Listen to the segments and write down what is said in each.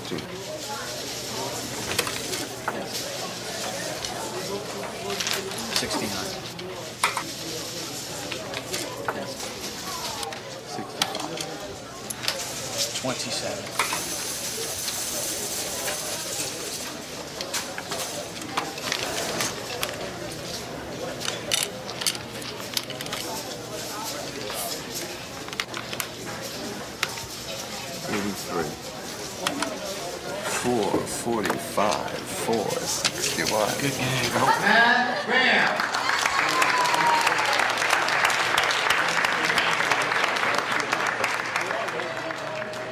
14. Yes. 69. Yes. 65. 27. 83. 4, 45, 4, 61. Good game, bro.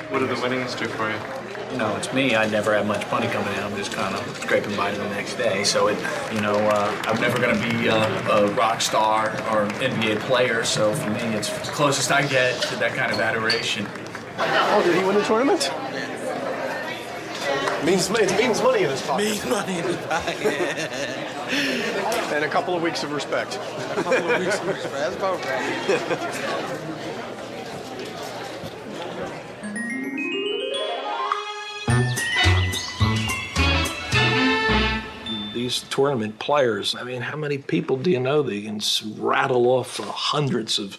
What did the winnings do for you? You know, it's me. I never have much money coming in. I'm just kind of scraping by the next day. So I'm never going to be a rock star or an NBA player. So for me, it's the closest I get to that kind of adoration. Oh, did he win the tournament? It means money in his pocket. Means money in his pocket. And a couple of weeks of respect. A couple of weeks of respect. That's about right. These tournament players, I mean, how many people do you know that can rattle off hundreds of,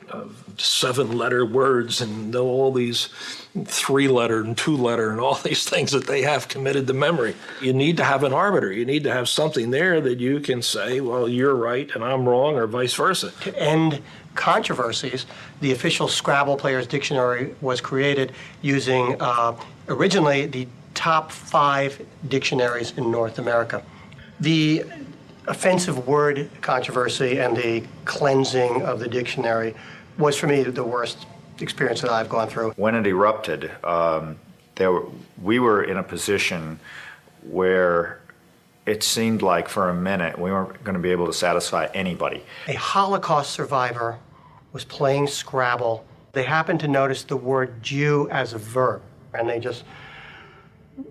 of 7-letter words and know all these 3-letter and 2-letter and all these things that they have committed to memory? You need to have an arbiter. You need to have something there that you can say, well, you're right and I'm wrong, or vice versa. To end controversies, the official Scrabble Players Dictionary was created using originally the top 5 dictionaries in North America. The offensive word controversy and the cleansing of the dictionary was, for me, the worst experience that I've gone through. When it erupted, we were in a position where it seemed like for a minute we weren't going to be able to satisfy anybody. A Holocaust survivor was playing Scrabble. They happened to notice the word Jew as a verb, and they just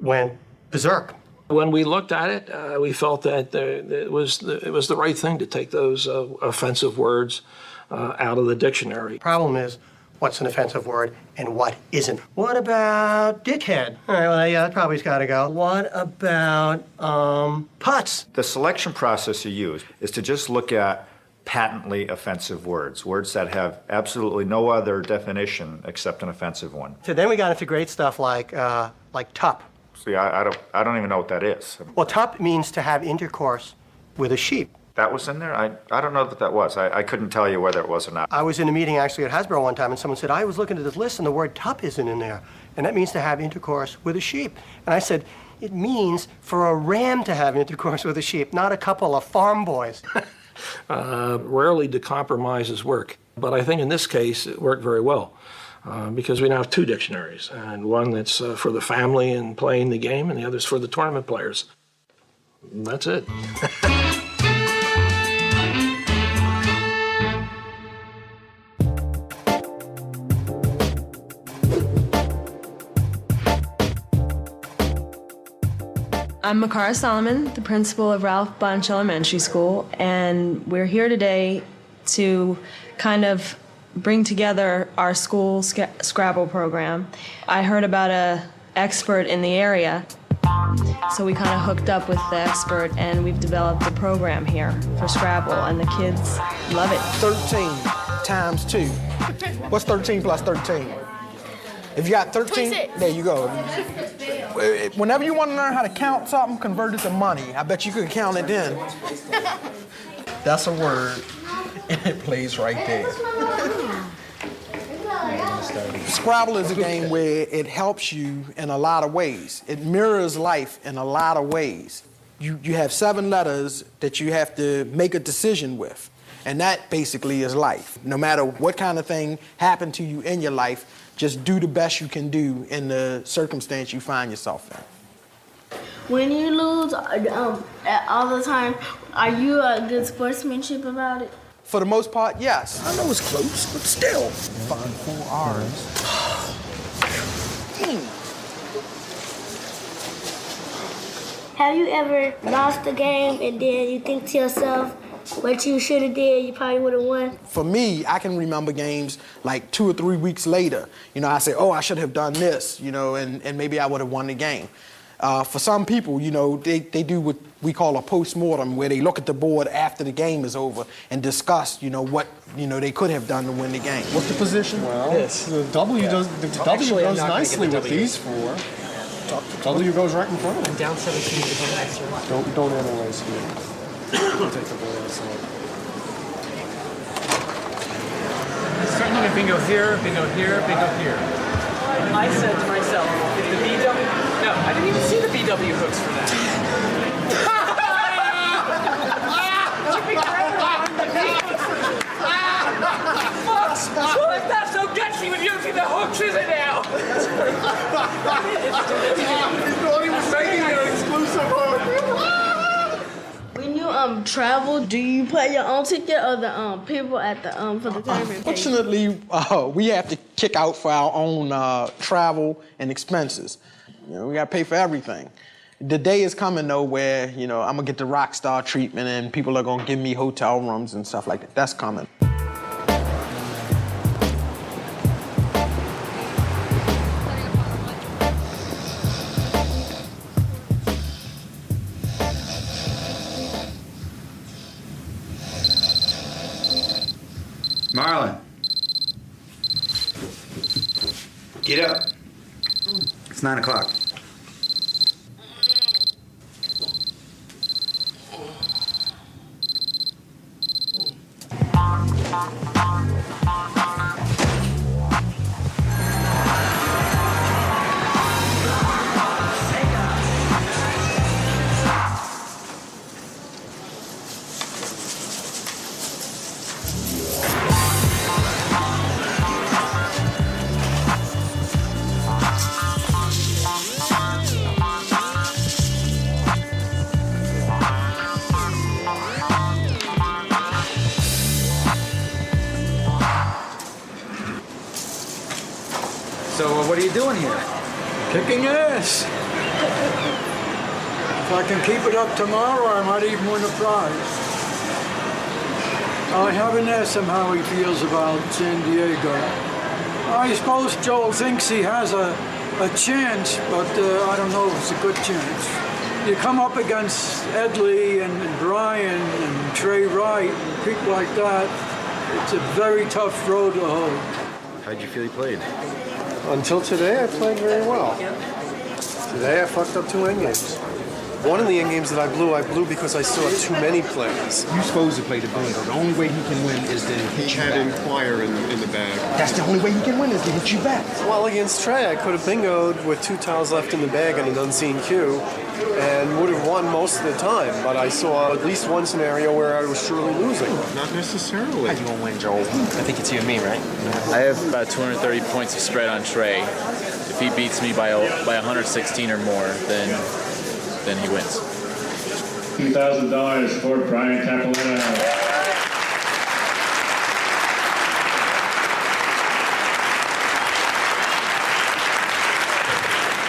went berserk. When we looked at it, we felt that it was the right thing to take those offensive words out of the dictionary. Problem is, what's an offensive word and what isn't? What about dickhead? All right, well, yeah, that probably's got to go. What about putz? The selection process you use is to just look at patently offensive words, words that have absolutely no other definition except an offensive one. So then we got into great stuff like tup. See, I don't even know what that is. Well, tup means to have intercourse with a sheep. That was in there? I don't know that was. I couldn't tell you whether it was or not. I was in a meeting actually at Hasbro one time, and someone said, I was looking at this list and the word tup isn't in there. And that means to have intercourse with a sheep. And I said, it means for a ram to have intercourse with a sheep, not a couple of farm boys. Rarely do compromises work, but I think in this case it worked very well because we now have 2 dictionaries, and one that's for the family and playing the game, and the other's for the tournament players. And that's it. I'm Makara Solomon, the principal of Ralph Bunch Elementary School, and we're here today to kind of bring together our school Scrabble program. I heard about an expert in the area, so we kind of hooked up with the expert, and we've developed a program here for Scrabble, and the kids love it. 13 times 2. What's 13 plus 13? If you got 13, 26. There you go. Whenever you want to learn how to count something, convert it to money. I bet you could count it then. That's a word, and it plays right there. Scrabble is a game where it helps you in a lot of ways. It mirrors life in a lot of ways. You have 7 letters that you have to make a decision with, and that basically is life. No matter what kind of thing happened to you in your life, just do the best you can do in the circumstance you find yourself in. When you lose all the time, are you a good sportsmanship about it? For the most part, yes. I know it's close, but still. Find 4 R's. Have you ever lost a game and then you think to yourself, what you should have did, you probably would have won? For me, I can remember games like 2 or 3 weeks later. You know, I say, oh, I should have done this, you know, and maybe I would have won the game. For some people, you know, they do what we call a post-mortem, where they look at the board after the game is over and discuss, you know, what, you know, they could have done to win the game. What's the position? Well, the W does nicely with these four. W goes right in front of them. Down 17 to the next one. Don't analyze here. Take the ball outside. Starting a bingo here, bingo here, bingo here. I said to myself, if the BW... No, I didn't even see the BW hooks for that. So if that's so gutsy with using the hooks, is it now? He thought he was making an exclusive hook. When you travel, do you pay your own ticket or the people at the for the tournament? Fortunately, we have to kick out for our own travel and expenses. You know, we got to pay for everything. The day is coming, though, where, you know, I'm going to get the rock star treatment and people are going to give me hotel rooms and stuff like that. That's coming. Marlon. Get up. It's 9 o'clock. So what are you doing here? Kicking ass. If I can keep it up tomorrow, I might even win a prize. I haven't asked him how he feels about San Diego. I suppose Joel thinks he has a chance, but I don't know if it's a good chance. You come up against Edley and Brian and Trey Wright and people like that, it's a very tough road to hoe. How'd you feel you played? Until today, I played very well. Today, I fucked up 2 endgames. One of the endgames that I blew because I still have too many players. You're supposed to play the bingo. The only way he can win is to hit you back. He had Inquire in the bag. That's the only way he can win is to hit you back. Well, against Trey, I could have bingoed with 2 tiles left in the bag and an unseen cue, and would have won most of the time. But I saw at least one scenario where I was surely losing. Not necessarily. How you gonna win, Joel? I think it's you and me, right? I have about 230 points of spread on Trey. If he beats me by 116 or more, then he wins. $2,000 for Brian Capolino.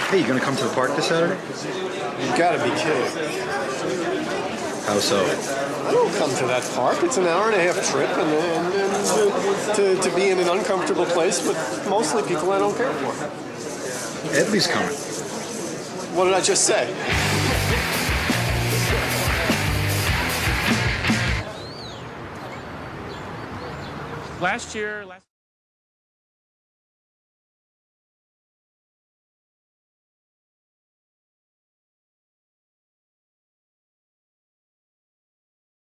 Hey, you gonna come to the park this Saturday? You've got to be kidding. How so? I don't come to that park. It's an hour-and-a-half trip, and to be in an uncomfortable place with mostly people I don't care for. Edley's coming. What did I just say? Last year...